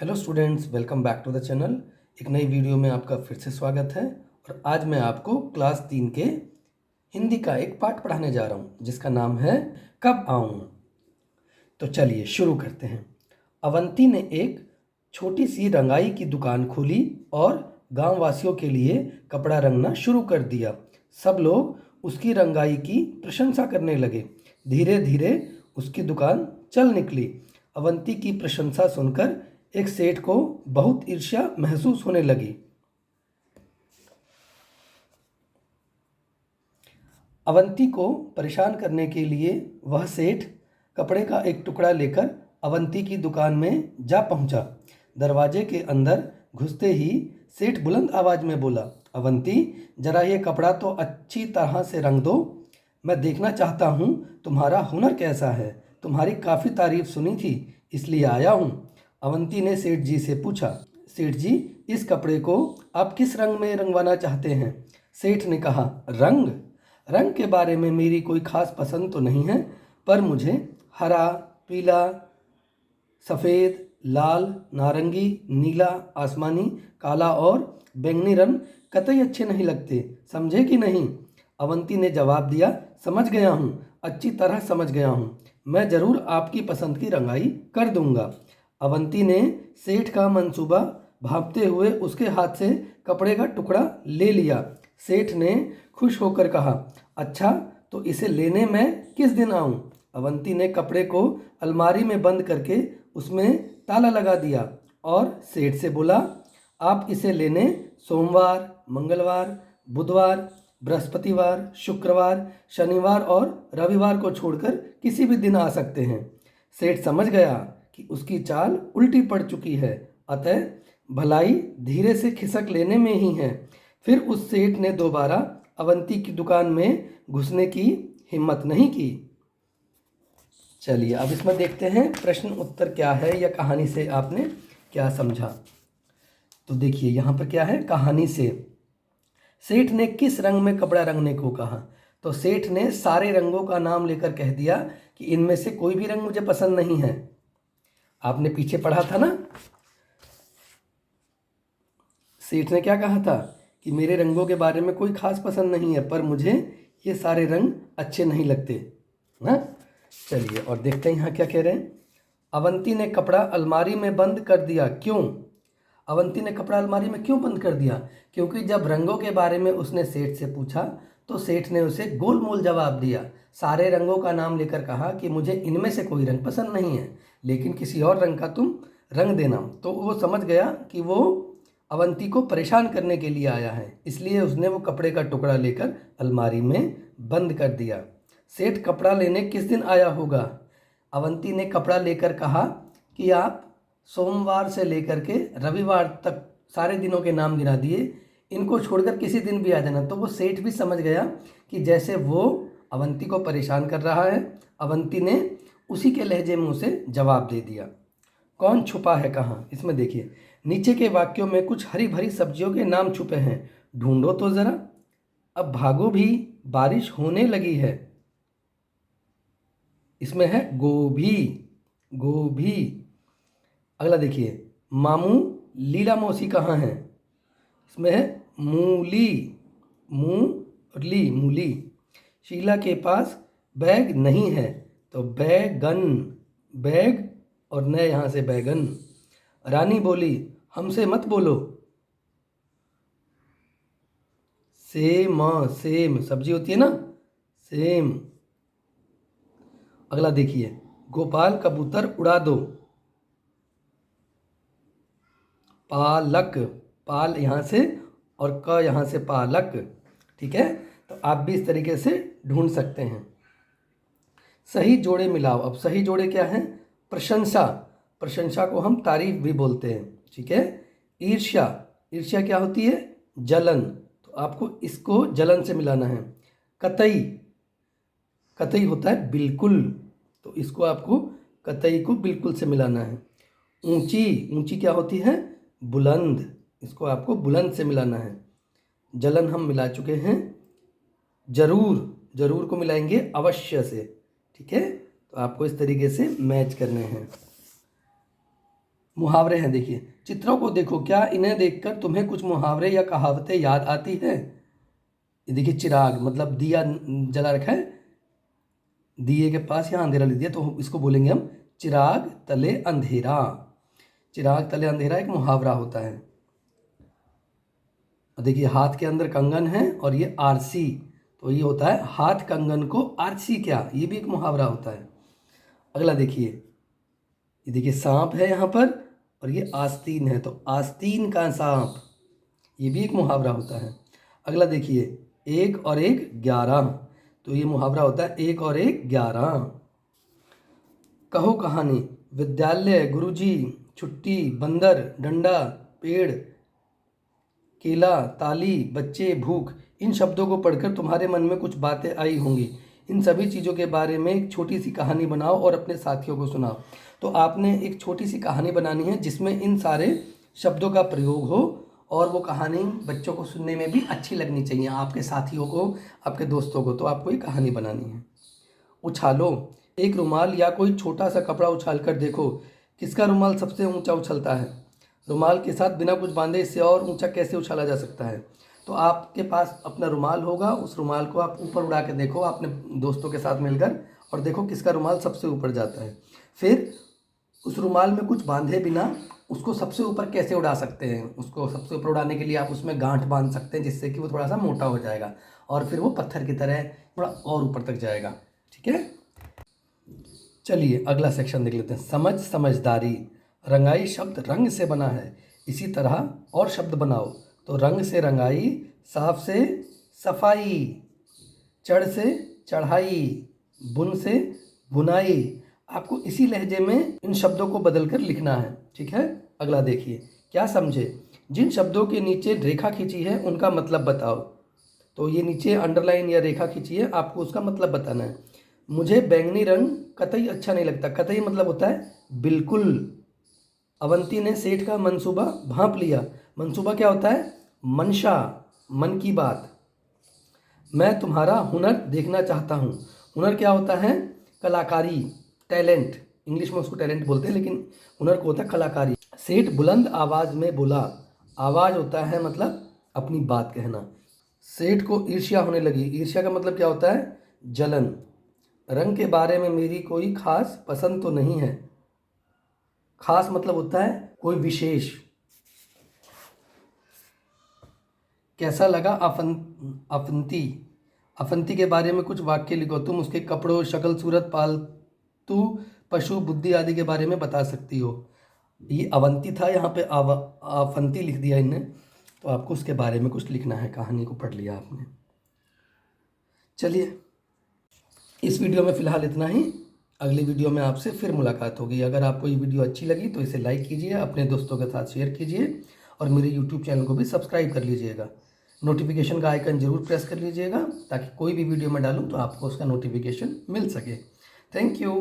Hello students, welcome back to the channel. एक नई video में आपका फिर से स्वागत है। और आज मैं आपको क्लास 3 के हिंदी का एक पाठ पढ़ाने जा रहा हूँ जिसका नाम है कब आऊँ। तो चलिए शुरू करते हैं। अवंती ने एक छोटी सी रंगाई की दुकान खोली और गांव वासियों के लिए कपड़ा रंगना शुरू कर दिया। सब लोग उसकी रंगाई की प्रशंसा करने लगे। धीरे धीरे उसकी दुकान चल निकली। अवंती की प्रशंसा सुनकर एक सेठ को बहुत ईर्ष्या महसूस होने लगी। अवंती को परेशान करने के लिए वह सेठ कपड़े का एक टुकड़ा लेकर अवंती की दुकान में जा पहुंचा। दरवाजे के अंदर घुसते ही सेठ बुलंद आवाज में बोला, अवंती, जरा ये कपड़ा तो अच्छी तरह से रंग दो। मैं देखना चाहता हूँ तुम्हारा हुनर कैसा है। तुम्हारी काफ़ी तारीफ सुनी थी, इसलिए आया हूँ। अवंती ने सेठ जी से पूछा, सेठ जी, इस कपड़े को आप किस रंग में रंगवाना चाहते हैं? सेठ ने कहा, रंग रंग के बारे में मेरी कोई खास पसंद तो नहीं है, पर मुझे हरा, पीला, सफ़ेद, लाल, नारंगी, नीला, आसमानी, काला और बैंगनी रंग कतई अच्छे नहीं लगते। समझे कि नहीं? अवंती ने जवाब दिया, समझ गया हूँ, अच्छी तरह समझ गया हूँ। मैं ज़रूर आपकी पसंद की रंगाई कर दूंगा। अवंती ने सेठ का मंसूबा भांपते हुए उसके हाथ से कपड़े का टुकड़ा ले लिया। सेठ ने खुश होकर कहा, अच्छा, तो इसे लेने मैं किस दिन आऊँ? अवंती ने कपड़े को अलमारी में बंद करके उसमें ताला लगा दिया और सेठ से बोला, आप इसे लेने सोमवार, मंगलवार, बुधवार, बृहस्पतिवार, शुक्रवार, शनिवार और रविवार को छोड़कर किसी भी दिन आ सकते हैं। सेठ समझ गया कि उसकी चाल उल्टी पड़ चुकी है, अतः भलाई धीरे से खिसक लेने में ही है। फिर उस सेठ ने दोबारा अवंती की दुकान में घुसने की हिम्मत नहीं की। चलिए अब इसमें देखते हैं प्रश्न उत्तर क्या है या कहानी से आपने क्या समझा। तो देखिए यहाँ पर क्या है, कहानी से सेठ ने किस रंग में कपड़ा रंगने को कहा। तो सेठ ने सारे रंगों का नाम लेकर कह दिया कि इनमें से कोई भी रंग मुझे पसंद नहीं है। आपने पीछे पढ़ा था ना, सेठ ने क्या कहा था कि मेरे रंगों के बारे में कोई खास पसंद नहीं है, पर मुझे ये सारे रंग अच्छे नहीं लगते ना। चलिए और देखते हैं यहाँ क्या कह रहे हैं। अवंती ने कपड़ा अलमारी में बंद कर दिया। क्यों? अवंती ने कपड़ा अलमारी में क्यों बंद कर दिया? क्योंकि जब रंगों के बारे में उसने सेठ से पूछा तो सेठ ने उसे गोलमोल जवाब दिया। सारे रंगों का नाम लेकर कहा कि मुझे इनमें से कोई रंग पसंद नहीं है, लेकिन किसी और रंग का तुम रंग देना। तो वो समझ गया कि वो अवंती को परेशान करने के लिए आया है, इसलिए उसने वो कपड़े का टुकड़ा लेकर अलमारी में बंद कर दिया। सेठ कपड़ा लेने किस दिन आया होगा? अवंती ने कपड़ा लेकर कहा कि आप सोमवार से लेकर के रविवार तक सारे दिनों के नाम गिना दिए, इनको छोड़कर किसी दिन भी आ जाना। तो वो सेठ भी समझ गया कि जैसे वो अवंती को परेशान कर रहा है, अवंती ने उसी के लहजे में उसे जवाब दे दिया। कौन छुपा है कहाँ? इसमें देखिए नीचे के वाक्यों में कुछ हरी भरी सब्जियों के नाम छुपे हैं, ढूंढो तो जरा। अब भागो भी, बारिश होने लगी है। इसमें है गोभी, गोभी। अगला देखिए, मामू लीला मौसी कहाँ हैं? इसमें है मूली, मूली, मूली। शीला के पास बैग नहीं है, तो बैगन, बैग और न यहाँ से बैगन। रानी बोली, हमसे मत बोलो। सेम, सेम सब्जी होती है ना, सेम। अगला देखिए, गोपाल कबूतर उड़ा दो। पालक, पाल यहाँ से और क यहाँ से पालक। ठीक है, तो आप भी इस तरीके से ढूंढ सकते हैं। सही जोड़े मिलाओ। अब सही जोड़े क्या हैं? प्रशंसा, प्रशंसा को हम तारीफ भी बोलते हैं। ठीक है। ईर्ष्या, ईर्ष्या क्या होती है? जलन, तो आपको इसको जलन से मिलाना है। कतई, कतई होता है बिल्कुल, तो इसको आपको कतई को बिल्कुल से मिलाना है। ऊंची, ऊंची क्या होती है? बुलंद, इसको आपको बुलंद से मिलाना है। जलन हम मिला चुके हैं। जरूर, जरूर को मिलाएंगे अवश्य से। ठीक है, तो आपको इस तरीके से मैच करने हैं। मुहावरे हैं, देखिए चित्रों को देखो, क्या इन्हें देखकर तुम्हें कुछ मुहावरे या कहावतें याद आती है? ये देखिए चिराग मतलब दिया जला रखा है, दिए के पास यहाँ अंधेरा लिख दिया, तो इसको बोलेंगे हम चिराग तले अंधेरा। चिराग तले अंधेरा एक मुहावरा होता है। देखिए हाथ के अंदर कंगन है और ये आरसी, तो ये होता है हाथ कंगन को आरसी क्या, ये भी एक मुहावरा होता है। अगला देखिए, ये देखिए सांप है यहाँ पर और ये आस्तीन है, तो आस्तीन का सांप, ये भी एक मुहावरा होता है। अगला देखिए, एक और एक 11, तो ये मुहावरा होता है एक और एक 11। कहो कहानी, विद्यालय, गुरुजी, छुट्टी, बंदर, डंडा, पेड़, केला, ताली, बच्चे, भूख, इन शब्दों को पढ़कर तुम्हारे मन में कुछ बातें आई होंगी। इन सभी चीज़ों के बारे में एक छोटी सी कहानी बनाओ और अपने साथियों को सुनाओ। तो आपने एक छोटी सी कहानी बनानी है जिसमें इन सारे शब्दों का प्रयोग हो और वो कहानी बच्चों को सुनने में भी अच्छी लगनी चाहिए, आपके साथियों को, आपके दोस्तों को। तो आपको ये कहानी बनानी है। उछालो, एक रुमाल या कोई छोटा सा कपड़ा उछाल कर देखो, किसका रुमाल सबसे ऊंचा उछलता है। रुमाल के साथ बिना कुछ बांधे इससे और ऊंचा कैसे उछाला जा सकता है? तो आपके पास अपना रुमाल होगा, उस रुमाल को आप ऊपर उड़ा के देखो अपने दोस्तों के साथ मिलकर, और देखो किसका रुमाल सबसे ऊपर जाता है। फिर उस रुमाल में कुछ बांधे बिना उसको सबसे ऊपर कैसे उड़ा सकते हैं? उसको सबसे ऊपर उड़ाने के लिए आप उसमें गांठ बांध सकते हैं जिससे कि वो थोड़ा सा मोटा हो जाएगा और फिर वो पत्थर की तरह थोड़ा और ऊपर तक जाएगा। ठीक है, चलिए अगला सेक्शन देख लेते हैं। समझ, समझदारी। रंगाई शब्द रंग से बना है, इसी तरह और शब्द बनाओ। तो रंग से रंगाई, साफ से सफाई, चढ़ से चढ़ाई, बुन से बुनाई। आपको इसी लहजे में इन शब्दों को बदल कर लिखना है। ठीक है, अगला देखिए, क्या समझे? जिन शब्दों के नीचे रेखा खींची है उनका मतलब बताओ। तो ये नीचे अंडरलाइन या रेखा खींची है, आपको उसका मतलब बताना है। मुझे बैंगनी रंग कतई अच्छा नहीं लगता। कतई मतलब होता है बिल्कुल। अवंती ने सेठ का मंसूबा भांप लिया। मंसूबा क्या होता है? मंशा, मन की बात। मैं तुम्हारा हुनर देखना चाहता हूँ। हुनर क्या होता है? कलाकारी, टैलेंट। इंग्लिश में उसको टैलेंट बोलते हैं, लेकिन हुनर को होता है कलाकारी। सेठ बुलंद आवाज में बोला। आवाज होता है मतलब अपनी बात कहना। सेठ को ईर्ष्या होने लगी। ईर्ष्या का मतलब क्या होता है? जलन। रंग के बारे में मेरी कोई खास पसंद तो नहीं है। खास मतलब होता है कोई विशेष। कैसा लगा अफंती? अफंती के बारे में कुछ वाक्य लिखो। तुम उसके कपड़ों, शक्ल, सूरत, पालतू पशु, बुद्धि आदि के बारे में बता सकती हो। ये अवंती था, यहाँ पे अफंती लिख दिया इनने, तो आपको उसके बारे में कुछ लिखना है। कहानी को पढ़ लिया आपने। चलिए इस वीडियो में फ़िलहाल इतना ही। अगली वीडियो में आपसे फिर मुलाकात होगी। अगर आपको ये वीडियो अच्छी लगी तो इसे लाइक कीजिए, अपने दोस्तों के साथ शेयर कीजिए और मेरे यूट्यूब चैनल को भी सब्सक्राइब कर लीजिएगा। नोटिफिकेशन का आइकन ज़रूर प्रेस कर लीजिएगा ताकि कोई भी वीडियो मैं डालूँ तो आपको उसका नोटिफिकेशन मिल सके। Thank you.